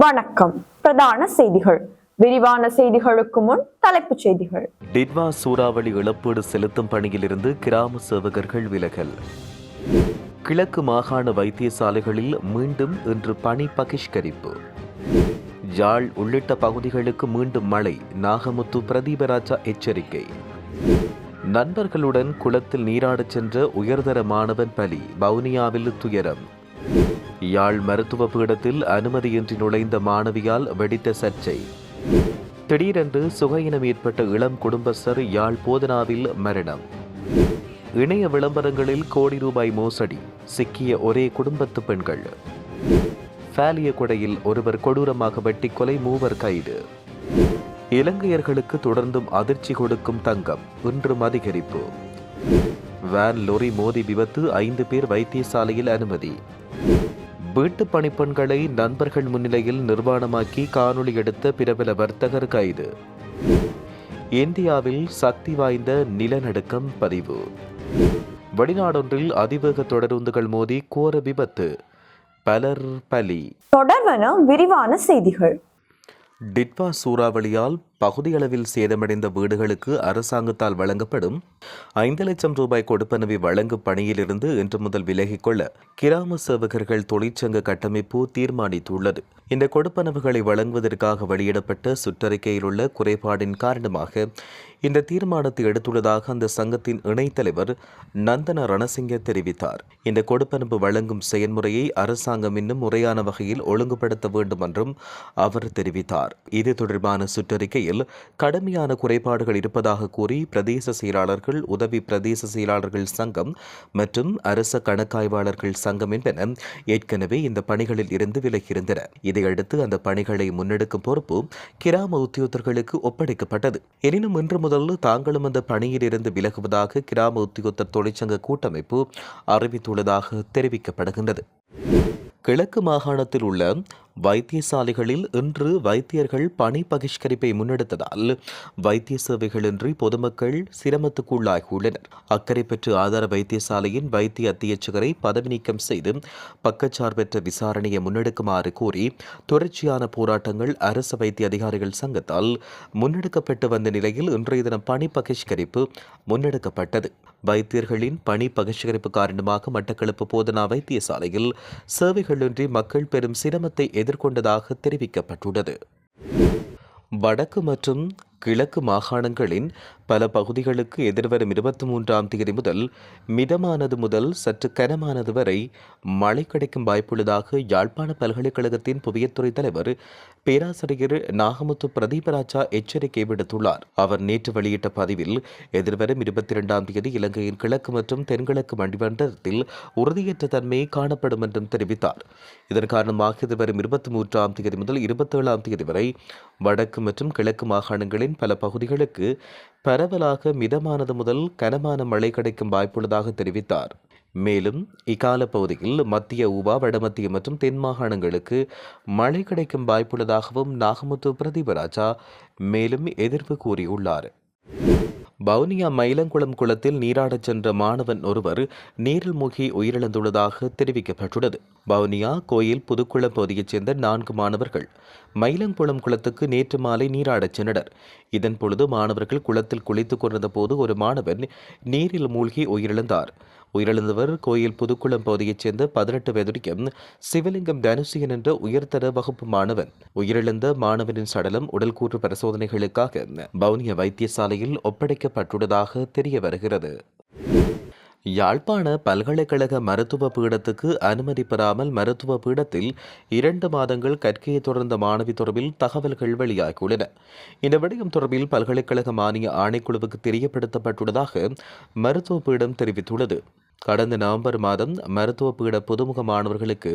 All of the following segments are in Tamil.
வணக்கம். பிரதான செய்திகள். விரிவான செய்திகளுக்கு முன் தலைப்புச் செய்திகள். டிட்வா சூறாவளி இழப்பீடு செலுத்தும் பணியிலிருந்து கிராம சேவகர்கள் விலகல். கிழக்கு மாகாண வைத்தியசாலைகளில் மீண்டும் இன்று பணி பகிஷ்கரிப்பு. யாழ் உள்ளிட்ட பகுதிகளுக்கு மீண்டும் மழை, நாகமுத்து பிரதீபராஜா எச்சரிக்கை. நண்பர்களுடன் குளத்தில் நீராடச் சென்ற உயர்தர மாணவன் பலி, வவுனியாவில் துயரம். யாழ் மருத்துவ பீடத்தில் அனுமதியின்றி நுழைந்த மாணவியால் வெடித்த சர்ச்சை. திடீரென்று சுகையினம் ஏற்பட்ட இளம் குடும்பஸ்தர் யாழ் போதனாவில் மரணம். இணைய விளம்பரங்களில் கோடி ரூபாய் மோசடி, சிக்கிய ஒரே குடும்பத்து பெண்கள். பாலிய கொடையில் ஒருவர் கொடூரமாக வெட்டி கொலை, மூவர் கைது. இலங்கையர்களுக்கு தொடர்ந்தும் அதிர்ச்சி கொடுக்கும் தங்கம், இன்றும் அதிகரிப்பு. வேன் லொரி மோதி விபத்து, 5 பேர் வைத்தியசாலையில் அனுமதி. வீட்டு பணிப்பெண்களை நண்பர்கள் முன்னிலையில் நிர்வாணமாக்கி காணொளி எடுத்த பிரபல வர்த்தகர் கைது. இந்தியாவில் சக்தி வாய்ந்த நிலநடுக்கம் பதிவு. வெளிநாடொன்றில் அதிவேக தொடருந்துகள் மோதி கோர விபத்து, பலர் பலி. தொடர்வன விரிவான செய்திகள். டிட்வா சூறாவளியால் பகுதியளவில் சேதமடைந்த வீடுகளுக்கு அரசாங்கத்தால் வழங்கப்படும் 5 லட்சம் ரூபாய் கொடுப்பனவை வழங்கும் பணியிலிருந்து இன்று முதல் விலகிக் கொள்ள கிராம சேவகர்கள் தொழிற்சங்க கட்டமைப்பு தீர்மானித்துள்ளது. இந்த கொடுப்பனவுகளை வழங்குவதற்காக வெளியிடப்பட்ட சுற்றறிக்கையில் உள்ள குறைபாடின் காரணமாக இந்த தீர்மானத்தை எடுத்துள்ளதாக அந்த சங்கத்தின் இணைத்தலைவர் நந்தன ரணசிங்க தெரிவித்தார். இந்த கொடுப்பனவு வழங்கும் செயல்முறையை அரசாங்கம் இன்னும் முறையான வகையில் ஒழுங்குபடுத்த வேண்டும் என்றும் அவர் தெரிவித்தார். இது தொடர்பான சுற்றறிக்கையில் கடுமையான குறைபாடுகள் இருப்பதாக கூறி பிரதேச செயலாளர்கள், உதவி பிரதேச செயலாளர்கள் சங்கம் மற்றும் அரச கணக்காய்வாளர்கள் சங்கம் என்பன ஏற்கனவே இந்த பணிகளில் இருந்து விலகியிருந்தன. இதையடுத்து அந்த பணிகளை முன்னெடுக்கும் பொறுப்பு கிராம உத்தியோகத்தர்களுக்கு ஒப்படைக்கப்பட்டது. எனினும் இன்று முதல் தாங்களும் அந்த பணியில் இருந்து விலகுவதாக கிராம உத்தியோகத்தர் தொழிற்சங்க கூட்டமைப்பு அறிவித்துள்ளதாக தெரிவிக்கப்படுகின்றது. கிழக்கு மாகாணத்தில் உள்ள வைத்தியசாலைகளில் இன்று வைத்தியர்கள் பணி பகிஷ்கரிப்பை முன்னெடுத்ததால் வைத்திய சேவைகளின்றி பொதுமக்கள் சிரமத்துக்குள்ளாகியுள்ளனர். அக்கறை பெற்று ஆதார வைத்தியசாலையின் வைத்திய அத்தியட்சகரை பதவி நீக்கம் செய்து பக்கச்சார்பற்ற விசாரணையை முன்னெடுக்குமாறு கோரி தொடர்ச்சியான போராட்டங்கள் அரசு வைத்திய அதிகாரிகள் சங்கத்தால் முன்னெடுக்கப்பட்டு வந்த நிலையில் இன்றைய தினம் பணி பகிஷ்கரிப்பு முன்னெடுக்கப்பட்டது. வைத்தியர்களின் பணி பகிஷ்கரிப்பு காரணமாக மட்டக்களப்பு போதனா வைத்தியசாலையில் சேவைகளின்றி மக்கள் பெரும் சிரமத்தை எதிர்கொண்டதாக தெரிவிக்கப்பட்டுள்ளது. வடக்கு மற்றும் கிழக்கு மாகாணங்களின் பல பகுதிகளுக்கு எதிர்வரும் 23ஆம் தேதி முதல் மிதமானது முதல் சற்று கனமானது வரை மழை கிடைக்கும் வாய்ப்புள்ளதாக யாழ்ப்பாண பல்கலைக்கழகத்தின் புவியத்துறை தலைவர் பேராசிரியர் நாகமுத்து பிரதீபராஜா எச்சரிக்கை விடுத்துள்ளார். அவர் நேற்று வெளியிட்ட பதிவில் எதிர்வரும் 22ஆம் தேதி இலங்கையின் கிழக்கு மற்றும் தென்கிழக்கு மண்டலத்தில் உறுதியற்ற தன்மை காணப்படும் என்றும் தெரிவித்தார். இதன் காரணமாக எதிர்வரும் 23ஆம் தேதி முதல் 27ஆம் தேதி வரை வடக்கு மற்றும் கிழக்கு மாகாணங்களின் பல பகுதிகளுக்கு பரவலாக மிதமானது முதல் கனமான மழை கிடைக்கும் வாய்ப்புள்ளதாக தெரிவித்தார். மேலும் இக்கால பகுதியில் மத்திய ஊவா, வடமத்திய மற்றும் தென் மாகாணங்களுக்கு மழை கிடைக்கும் வாய்ப்புள்ளதாகவும் நாகமுத்து பிரதீபராஜா மேலும் எதிர்ப்பு கூறியுள்ளார். வவுனியா மயிலங்குளம் குளத்தில் நீராடச் சென்ற மாணவன் ஒருவர் நீரில் மூழ்கி உயிரிழந்துள்ளதாக தெரிவிக்கப்பட்டுள்ளது. வவுனியா கோயில் புதுக்குளம் பகுதியைச் சேர்ந்த 4 மாணவர்கள் மயிலங்குளம் குளத்துக்கு நேற்று மாலை நீராடச் சென்றனர். இதன் பொழுது மாணவர்கள் குளத்தில் குளித்துக் கொண்டிருந்த போது ஒரு மாணவன் நீரில் மூழ்கி உயிரிழந்தார். உயிரிழந்தவர் கோயில் புதுக்குளம் பகுதியைச் சேர்ந்த 18 வயதுடைய சிவலிங்கம் தனுசியன் என்ற உயர்தர வகுப்பு மாணவன். உயிரிழந்த மாணவனின் சடலம் உடல்கூற்று பரிசோதனைகளுக்காக வவுனியா வைத்தியசாலையில் ஒப்படைக்கப்பட்டுள்ளதாக தெரிய வருகிறது. யாழ்ப்பாண பல்கலைக்கழக மருத்துவ பீடத்துக்கு அனுமதி பெறாமல் மருத்துவ பீடத்தில் 2 மாதங்கள் கற்கையை தொடர்ந்த மாணவி தொடர்பில் தகவல்கள் வெளியாகியுள்ளன. இந்த விடயம் தொடர்பில் பல்கலைக்கழக மானிய ஆணைக்குழுவுக்கு தெரியப்படுத்தப்பட்டுள்ளதாக மருத்துவ பீடம் தெரிவித்துள்ளது. கடந்த நவம்பர் மாதம் மருத்துவ பீட புதுமுக மாணவர்களுக்கு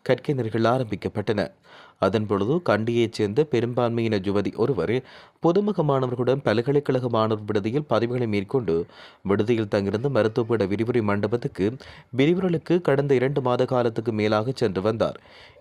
கற்கை நெறிகள் ஆரம்பிக்கப்பட்டன. அதன்பொழுது கண்டியைச் சேர்ந்த பெரும்பான்மையின யுவதி ஒருவர் புதுமுக மாணவர்களுடன் பல்கலைக்கழக மாணவர் விடுதியில் பதிவுகளை மேற்கொண்டு விடுதியில் தங்கியிருந்த மருத்துவ பீட விரிவுரை மண்டபத்துக்கு விரிவுரைகளுக்கு கடந்த 2 மாத காலத்துக்கு மேலாக சென்று வந்தார்.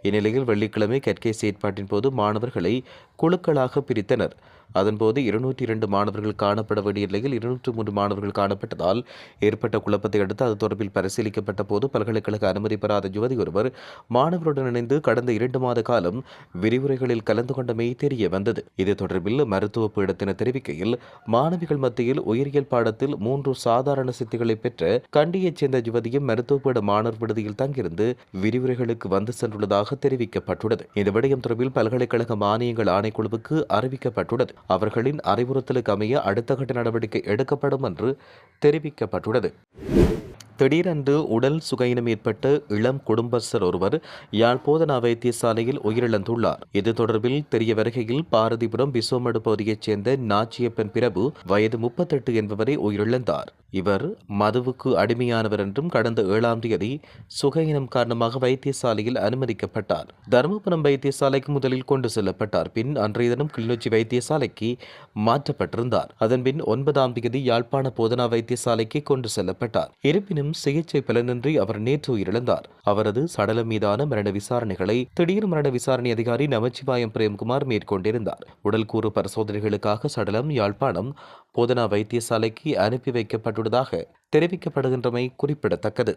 இந்நிலையில் வெள்ளிக்கிழமை கற்கை செயற்பாட்டின் போது மாணவர்களை குழுக்களாக பிரித்தனர். அதன்போது 202 மாணவர்கள் காணப்பட வேண்டிய நிலையில் 203 மாணவர்கள் காணப்பட்டதால் ஏற்பட்ட குழப்பத்தை அடுத்து அது தொடர்பில் பரிசீலிக்கப்பட்ட போது பல்கலைக்கழக அனுமதி பெறாத யுவதி ஒருவர் மாணவருடன் இணைந்து கடந்த 2 மாத காலம் விரிவுரைகளில் கலந்து கொண்டமை தெரிய வந்தது. இது தொடர்பில் மருத்துவ பீடத்தினர் தெரிவிக்கையில், மாணவிகள் மத்தியில் உயிரியல் பாடத்தில் 3 சாதாரண சித்திகளை பெற்ற கண்டியைச் சேர்ந்த யுவதியும் மருத்துவ பீட மாணவர் விடுதியில் தங்கியிருந்து விரிவுரைகளுக்கு வந்து சென்றுள்ளதாக தெரிவிக்கப்பட்டுள்ளது. இந்த விடயம் தொடர்பில் பல்கலைக்கழக மானியங்கள் ஆணைக்குழுவுக்கு அறிவிக்கப்பட்டுள்ளது. அவர்களின் அறிவுறுத்தலுக்கு அமைய அடுத்த கட்ட நடவடிக்கை எடுக்கப்படும் என்று தெரிவிக்கப்பட்டுள்ளது. திடீரென்று உடல் சுகையினம் ஏற்பட்ட இளம் குடும்பஸ்தர் ஒருவர் யாழ் போதனா வைத்தியசாலையில் உயிரிழந்துள்ளார். இது தொடர்பில் தெரிய வருகையில், பாரதிபுரம் பிசோமடு பகுதியைச் சேர்ந்த நாச்சியப்பன் பிரபு வயது 38 என்பவரை உயிரிழந்தார். இவர் மதுவுக்கு அடிமையானவர் என்றும் கடந்த 7ஆம் தேதி சுகையினம் காரணமாக வைத்தியசாலையில் அனுமதிக்கப்பட்டார். தருமபுரம் வைத்தியசாலைக்கு முதலில் கொண்டு செல்லப்பட்டார். பின் அன்றைய தினம் கிளிநொச்சி வைத்தியசாலைக்கு மாற்றப்பட்டிருந்தார். அதன்பின் 9ஆம் தேதி யாழ்ப்பாண போதனா வைத்தியசாலைக்கு கொண்டு செல்லப்பட்டார். இருப்பினும் சிகிச்சை பலனின்றி அவர் நேற்று உயிரிழந்தார். அவரது சடலம் மீதான மரண விசாரணைகளை திடீர் மரண விசாரணை அதிகாரி நமச்சிவாயம் பிரேம்குமார் மேற்கொண்டிருந்தார். உடல்கூறு பரிசோதனைகளுக்காக சடலம் யாழ்ப்பாணம் போதனா வைத்தியசாலைக்கு அனுப்பி வைக்கப்பட்டுள்ளதாக தெரிவிக்கப்படுகின்றமை குறிப்பிடத்தக்கது.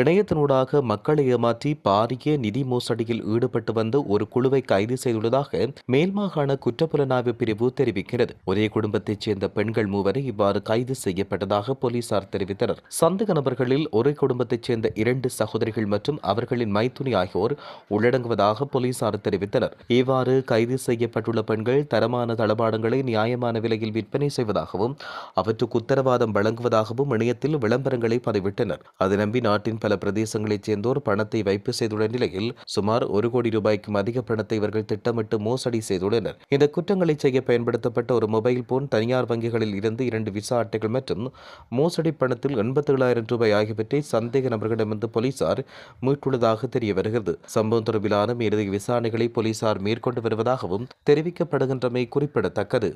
இணையத்தினூடாக மக்களை ஏமாற்றி பாரிய நிதி மோசடியில் ஈடுபட்டு வந்த ஒரு குழுவை கைது செய்துள்ளதாக மேல்மாகாண குற்றப்புலனாய்வு பிரிவு தெரிவிக்கிறது. ஒரே குடும்பத்தைச் சேர்ந்த பெண்கள் 3 இவ்வாறு கைது செய்யப்பட்டதாக போலீசார் தெரிவித்தனர். சந்தேக நபர்களில் ஒரே குடும்பத்தைச் சேர்ந்த 2 சகோதரிகள் மற்றும் அவர்களின் மைத்துனி ஆகியோர் உள்ளடங்குவதாக போலீசார் தெரிவித்தனர். இவ்வாறு கைது செய்யப்பட்டுள்ள பெண்கள் தரமான தளபாடங்களை நியாயமான விலையில் விற்பனை செய்வதாகவும் அவற்றுக்கு உத்தரவாதம் வழங்குவதாகவும் இணையத்தில் விளம்பரங்களை பதிவிட்டனர். அது நம்பி நாட்டின் பல பிரதேசங்களைச் சேர்ந்தோர் பணத்தை வைப்பு செய்துள்ள நிலையில் சுமார் 1 கோடி ரூபாய்க்கும் அதிக பணத்தை இவர்கள் திட்டமிட்டு மோசடி செய்துள்ளனர். இந்த குற்றங்களை செய்ய பயன்படுத்தப்பட்ட ஒரு மொபைல் போன், தனியார் வங்கிகளில் இருந்து 2 விசா அட்டைகள் மற்றும் மோசடி பணத்தில் 87,000 ரூபாய் ஆகியவற்றை சந்தேக நபர்களிடமிருந்து போலீசார் மீட்டுள்ளதாக தெரிய வருகிறது. சம்பவம் தொடர்பிலான மேலதிக விசாரணைகளை போலீசார் மேற்கொண்டு வருவதாகவும் தெரிவிக்கப்படுகின்றமை குறிப்பிடத்தக்கது.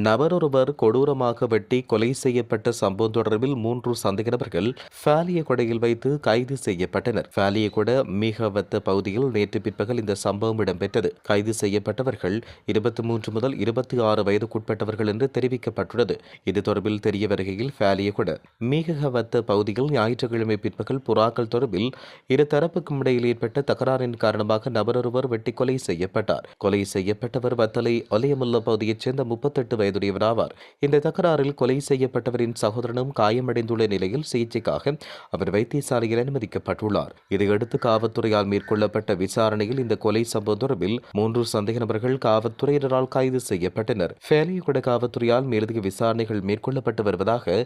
நபரொருவர் கொடூரமாக வெட்டி கொலை செய்யப்பட்ட சம்பவம் தொடர்பில் 3 சந்தேக நபர்கள் பாலியகொடையில் வைத்து கைது செய்யப்பட்டனர். பாலியகொட மீகவத்த பகுதியில் நேற்று பிற்பகல் இந்த சம்பவம் இடம்பெற்றது. கைது செய்யப்பட்டவர்கள் 23 முதல் 26 வயதுக்குட்பட்டவர்கள் என்று தெரிவிக்கப்பட்டுள்ளது. இது தொடர்பில் தெரிய வருகையில், பாலியகொட மீகவத்த பகுதியில் ஞாயிற்றுக்கிழமை பிற்பகல் புறாக்கள் தொடர்பில் இரு தரப்புக்கும் இடையில் ஏற்பட்ட தகராறின் காரணமாக நபரொருவர் வெட்டி கொலை செய்யப்பட்டார். கொலை செய்யப்பட்டவர் வத்தலை ஒலையமுல்ல பகுதியைச் சேர்ந்த 38 வயதுடையவராவார். இந்த தகராறில் கொலை செய்யப்பட்டவரின் சகோதரனும் காயமடைந்துள்ள நிலையில் சிகிச்சைக்காக அவர் வைத்தியசாலையில் அனுமதிக்கப்பட்டுள்ளார். இதையடுத்து காவல்துறையால் மேற்கொள்ளப்பட்ட விசாரணையில் இந்த கொலை சம்பவம் தொடர்பில் 3 சந்தேக நபர்கள் காவல்துறையினரால் கைது செய்யப்பட்டனர். பாலியகொட காவல்துறையால் மேலதிக விசாரணைகள் மேற்கொள்ளப்பட்டு வருவதாக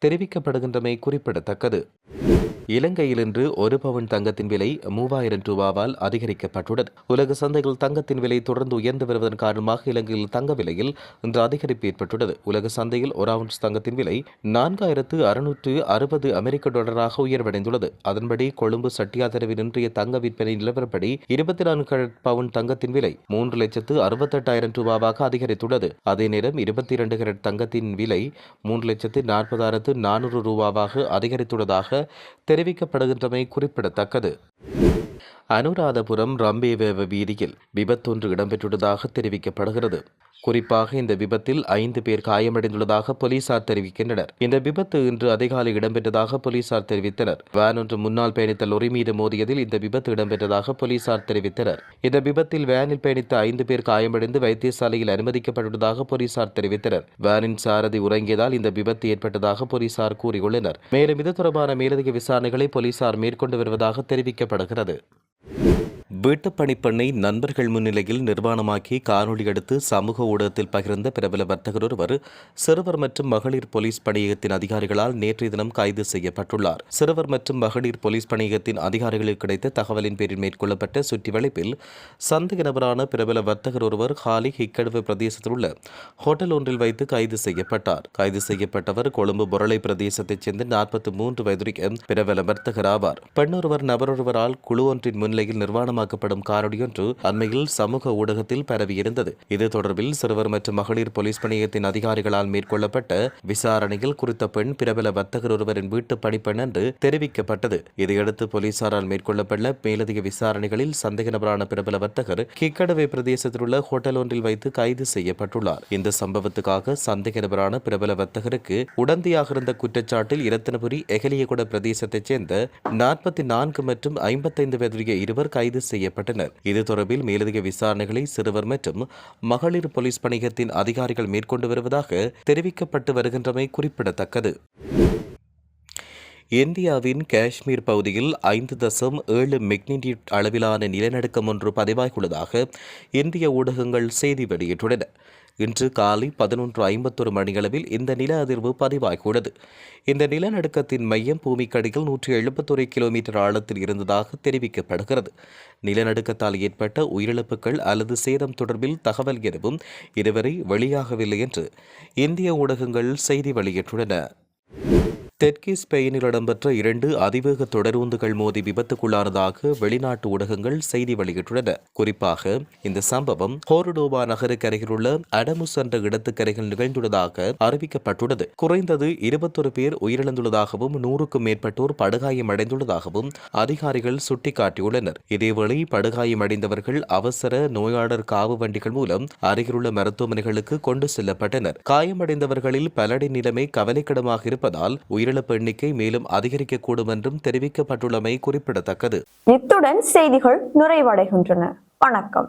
தெரிவிக்கப்படுகின்றமை குறிப்பிடத்தக்கது. இலங்கையில் இன்று 1 பவுன் தங்கத்தின் விலை 3000 ரூபாவால் அதிகரிக்கப்பட்டுள்ளது. உலக சந்தையில் தங்கத்தின் விலை தொடர்ந்து உயர்ந்து வருவதன் காரணமாக இலங்கையில் தங்க விலையில் இன்று அதிகரிப்பு ஏற்பட்டுள்ளது. உலக சந்தையில் 1 அவுன்ஸ் தங்கத்தின் விலை 4660 அமெரிக்க டாலராக உயர்வடைந்துள்ளது. அதன்படி கொழும்பு சட்டியாதரவின் இன்றைய தங்க விற்பனை நிலவரப்படி 24 பவுன் தங்கத்தின் விலை 3,68,000 ரூபாவாக அதிகரித்துள்ளது. அதே நேரம் 22 கேரட் தங்கத்தின் விலை 3,40,400 ரூபாவாக அதிகரித்துள்ளதாக தெரிவிக்கப்படுகின்றமை குறிப்பிடத்தக்கது. அனுராதபுரம் ரம்பேவேவ வீதியில் விபத்தொன்று இடம்பெற்றுள்ளதாக தெரிவிக்கப்படுகிறது. குறிப்பாக இந்த விபத்தில் 5 பேர் காயமடைந்துள்ளதாக போலீசார் தெரிவிக்கின்றனர். இந்த விபத்து இன்று அதிகாலை இடம்பெற்றதாக போலீசார் தெரிவித்தனர். வேன் ஒன்று முன்னால் பயணித்த லொரி மீது மோதியதில் இந்த விபத்து இடம்பெற்றதாக போலீசார் தெரிவித்தனர். இந்த விபத்தில் வேனில் பயணித்த 5 பேர் காயமடைந்து வைத்தியசாலையில் அனுமதிக்கப்பட்டுள்ளதாக போலீசார் தெரிவித்தனர். வேனின் சாரதி உறங்கியதால் இந்த விபத்து ஏற்பட்டதாக போலீசார் கூறியுள்ளனர். மேலும் இது தொடர்பான மேலதிக விசாரணைகளை போலீசார் மேற்கொண்டு வருவதாக தெரிவிக்கப்படுகிறது. வீட்டுப் பணிப்பெண்ணை நண்பர்கள் முன்னிலையில் நிர்வாணமாக்கி காணொலி எடுத்து சமூக ஊடகத்தில் பகிர்ந்த பிரபல வர்த்தகர் ஒருவர் சிறுவர் மற்றும் மகளிர் போலீஸ் பணியகத்தின் அதிகாரிகளால் நேற்றைய தினம் கைது செய்யப்பட்டுள்ளார். சிறுவர் மற்றும் மகளிர் போலீஸ் பணியகத்தின் அதிகாரிகளுக்கு கிடைத்த தகவலின் பேரில் மேற்கொள்ளப்பட்ட சுற்றிவளைப்பில் சந்தேக நபரான பிரபல வர்த்தகர் ஒருவர் ஹாலி ஹிக்கடுவு பிரதேசத்தில் உள்ள ஹோட்டல் ஒன்றில் வைத்து கைது செய்யப்பட்டார். கைது செய்யப்பட்டவர் கொழும்பு பொரளை பிரதேசத்தைச் சேர்ந்த 43 வயதுடைய பிரபல வர்த்தகர் ஆவார். பெண்ணொருவர் நபரொருவரால் குழு ஒன்றின் முன்னிலையில் நிர்வாணமாக காணொலி ஒன்று அண்மையில் சமூக ஊடகத்தில் பரவியிருந்தது. இது தொடர்பில் சிறுவர் மற்றும் மகளிர் போலீஸ் பணியகத்தின் அதிகாரிகளால் மேற்கொள்ளப்பட்ட விசாரணையில் குறித்த பெண் பிரபல வர்த்தகர் ஒருவரின் வீட்டு பணிப்பெண் என்று தெரிவிக்கப்பட்டது. இதையடுத்து போலீசாரால் மேற்கொள்ளப்பட்ட மேலதிக விசாரணைகளில் சந்தேக நபரான பிரபல வர்த்தகர் கிக்கடவை பிரதேசத்தில் உள்ள ஹோட்டல் ஒன்றில் வைத்து கைது செய்யப்பட்டுள்ளார். இந்த சம்பவத்துக்காக சந்தேக நபரான பிரபல வர்த்தகருக்கு உடந்தையாக இருந்த குற்றச்சாட்டில் இரத்தினபுரி எகலியகுட பிரதேசத்தைச் சேர்ந்த 44 மற்றும் 55 வயதுடைய இருவர் கைது செய்யப்பட்டனர். இது தொடர்பில் மேலதிக விசாரணைகளை சிறுவர் மற்றும் மகளிர் போலீஸ் பணியகத்தின் அதிகாரிகள் மேற்கொண்டு வருவதாக தெரிவிக்கப்பட்டு வருகின்றமை குறிப்பிடத்தக்கது. இந்தியாவின் காஷ்மீர் பகுதியில் 5.7 மெக்னிடியூட் அளவிலான நிலநடுக்கம் ஒன்று பதிவாகியுள்ளதாக இந்திய ஊடகங்கள் செய்தி வெளியிட்டுள்ளன. இன்று காலை 11:51 மணியளவில் இந்த நில அதிர்வு பதிவாகியுள்ளது. இந்த நிலநடுக்கத்தின் மையம் பூமிக்கடியில் 171 கிலோமீட்டர் ஆழத்தில் இருந்ததாக தெரிவிக்கப்படுகிறது. நிலநடுக்கத்தால் ஏற்பட்ட உயிரிழப்புகள் அல்லது சேதம் தொடர்பில் தகவல் எதுவும் இதுவரை வெளியாகவில்லை என்று இந்திய ஊடகங்கள் செய்தி வெளியிட்டுள்ளன. தெற்கே ஸ்பெயினில் இடம்பெற்ற 2 அதிவேக தொடரூந்துகள் மோதி விபத்துக்குள்ளானதாக வெளிநாட்டு ஊடகங்கள் செய்தி வெளியிட்டுள்ளன. குறிப்பாக இந்த சம்பவம் கோர்டோபா நகருக்கு அருகிலுள்ள அடமுஸ் என்ற இடத்துக்கரையில் நிகழ்ந்துள்ளதாக அறிவிக்கப்பட்டுள்ளது. குறைந்தது 21 பேர் உயிரிழந்துள்ளதாகவும் 100க்கும் மேற்பட்டோர் படுகாயமடைந்துள்ளதாகவும் அதிகாரிகள் சுட்டிக்காட்டியுள்ளனர். இதேவேளை படுகாயமடைந்தவர்கள் அவசர நோயாளர் காவு வண்டிகள் மூலம் அருகிலுள்ள மருத்துவமனைகளுக்கு கொண்டு செல்லப்பட்டனர். காயமடைந்தவர்களில் பலரின் நிலைமை கவலைக்கிடமாக இருப்பதால் உயிரிழப்பு எண்ணிக்கை மேலும் அதிகரிக்கக்கூடும் என்றும் தெரிவிக்கப்பட்டுள்ளமை குறிப்பிடத்தக்கது. இத்துடன் செய்திகள் நிறைவடைகின்றன. வணக்கம்.